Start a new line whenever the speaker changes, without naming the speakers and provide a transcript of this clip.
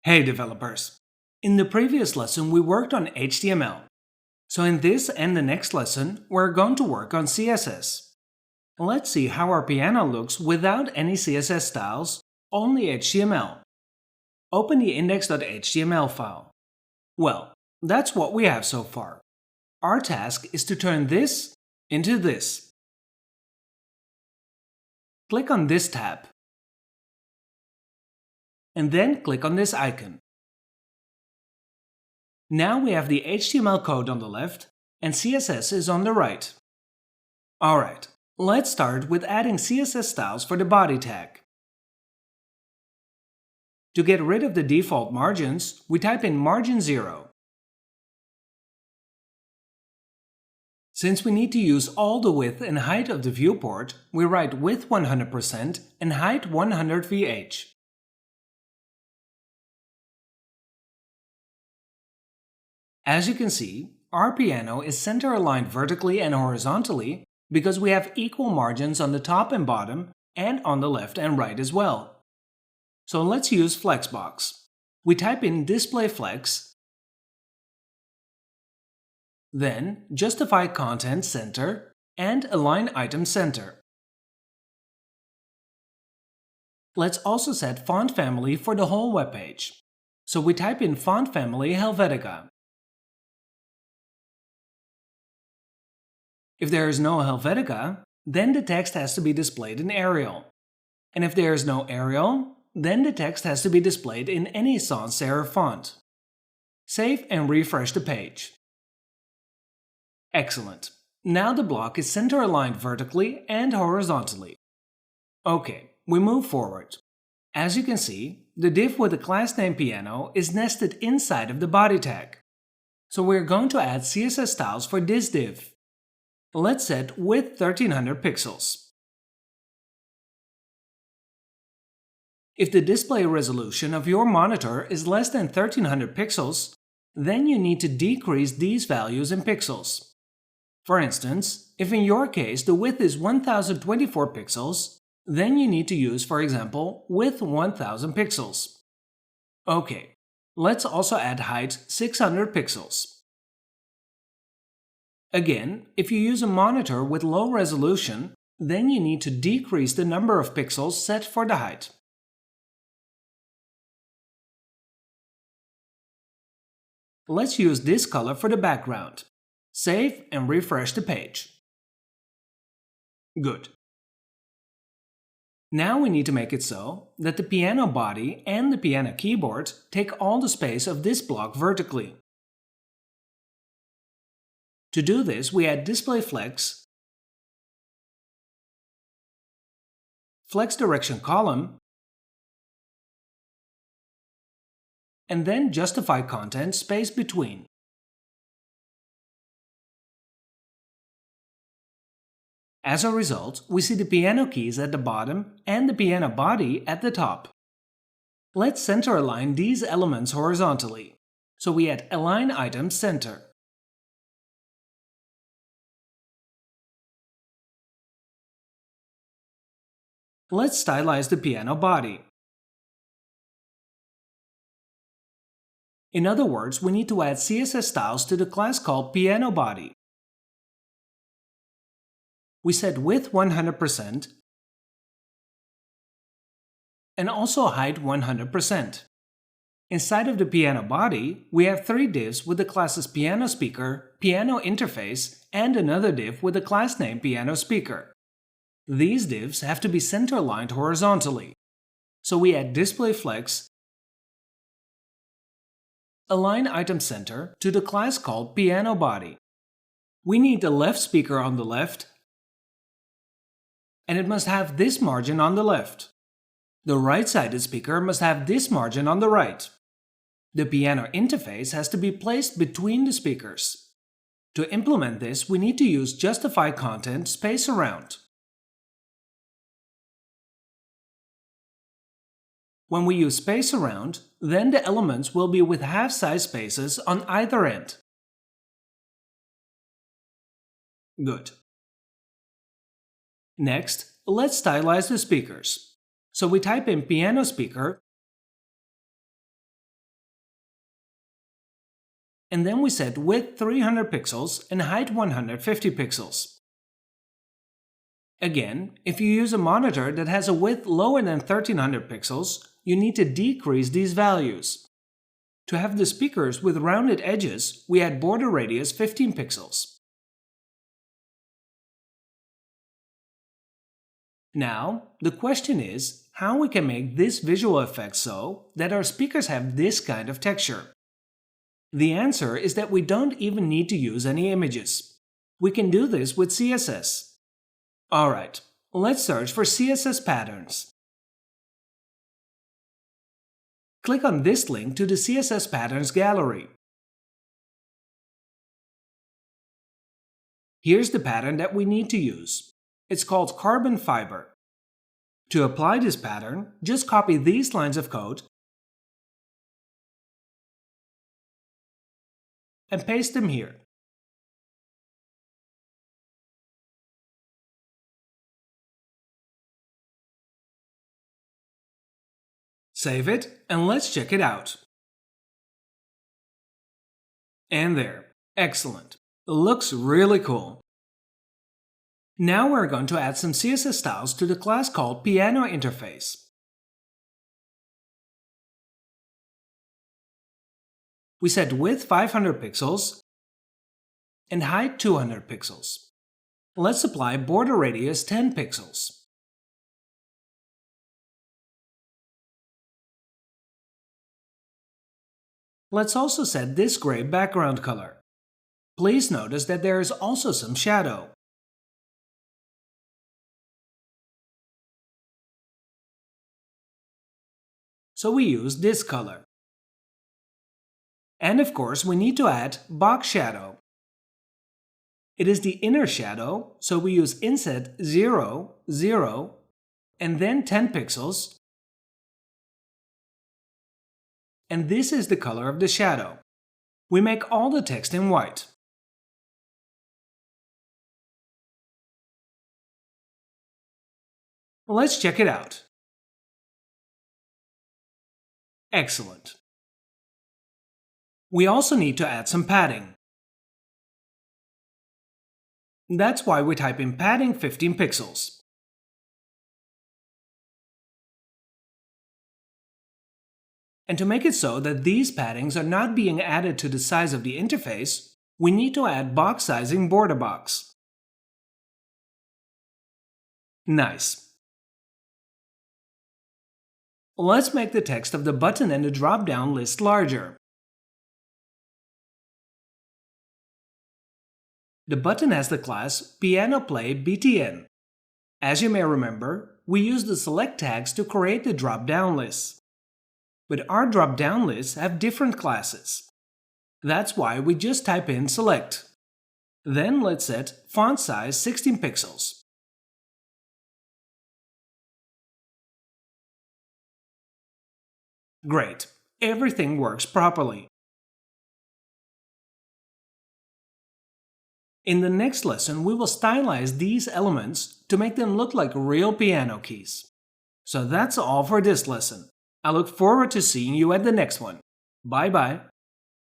Hey developers! In the previous lesson we worked on HTML. So in this and the next lesson we're going to work on CSS. Let's see how our piano looks without any CSS styles, only HTML. Open the index.html file. Well, that's what we have so far. Our task is to turn this into this. Click on this tab. And then click on this icon. Now we have the HTML code on the left and CSS is on the right. Alright, let's start with adding CSS styles for the body tag. To get rid of the default margins, we type in margin 0. Since we need to use all the width and height of the viewport, we write width 100% and height 100 VH. As you can see, our piano is center aligned vertically and horizontally because we have equal margins on the top and bottom and on the left and right as well. So let's use Flexbox. We type in display flex, then justify content center and align item center. Let's also set font family for the whole web page. So we type in font family Helvetica. If there is no Helvetica, then the text has to be displayed in Arial. And if there is no Arial, then the text has to be displayed in any sans serif font. Save and refresh the page. Excellent. Now the block is center aligned vertically and horizontally. Okay, we move forward. As you can see, the div with the class name piano is nested inside of the body tag. So we're going to add CSS styles for this div. Let's set width 1300 pixels. If the display resolution of your monitor is less than 1300 pixels, then you need to decrease these values in pixels. For instance, if in your case the width is 1024 pixels, then you need to use, for example, width 1000 pixels. Okay, let's also add height 600 pixels. Again, if you use a monitor with low resolution, then you need to decrease the number of pixels set for the height. Let's use this color for the background. Save and refresh the page. Good. Now we need to make it so that the piano body and the piano keyboard take all the space of this block vertically. To do this, we add display flex, flex direction column, and then justify content space between. As a result, we see the piano keys at the bottom and the piano body at the top. Let's center align these elements horizontally. So we add align item center. Let's stylize the piano body. In other words, we need to add CSS styles to the class called piano body. We set width 100% and also height 100%. Inside of the piano body, we have three divs with the classes piano speaker, piano interface, and another div with the class name piano speaker. These divs have to be center aligned horizontally. So we add display flex, align item center to the class called piano body. We need the left speaker on the left, and it must have this margin on the left. The right-sided speaker must have this margin on the right. The piano interface has to be placed between the speakers. To implement this, we need to use justify content space around. When we use space around, then the elements will be with half-size spaces on either end. Good. Next, let's stylize the speakers. So we type in piano speaker and then we set width 300 pixels and height 150 pixels. Again, if you use a monitor that has a width lower than 1300 pixels, you need to decrease these values. To have the speakers with rounded edges, we add border radius 15 pixels. Now, the question is how we can make this visual effect so that our speakers have this kind of texture. The answer is that we don't even need to use any images. We can do this with CSS. Alright, let's search for CSS patterns. Click on this link to the CSS patterns gallery. Here's the pattern that we need to use. It's called carbon fiber. To apply this pattern, just copy these lines of code and paste them here. Save it and let's check it out. And there. Excellent. It looks really cool. Now we're going to add some CSS styles to the class called Piano Interface. We set width 500 pixels and height 200 pixels. Let's apply border radius 10 pixels. Let's also set this gray background color. Please notice that there is also some shadow. So we use this color. And of course, we need to add box shadow. It is the inner shadow, so we use inset 0, 0, and then 10 pixels. And this is the color of the shadow. We make all the text in white. Let's check it out. Excellent. We also need to add some padding. That's why we type in padding 15 pixels. And to make it so that these paddings are not being added to the size of the interface, we need to add box sizing border box. Nice. Let's make the text of the button and the drop-down list larger. The button has the class Piano Play BTN. As you may remember, we use the select tags to create the drop-down lists. But our drop-down lists have different classes. That's why we just type in select. Then let's set font size 16 pixels. Great, everything works properly. In the next lesson, we will stylize these elements to make them look like real piano keys. So that's all for this lesson. I look forward to seeing you at the next one. Bye bye.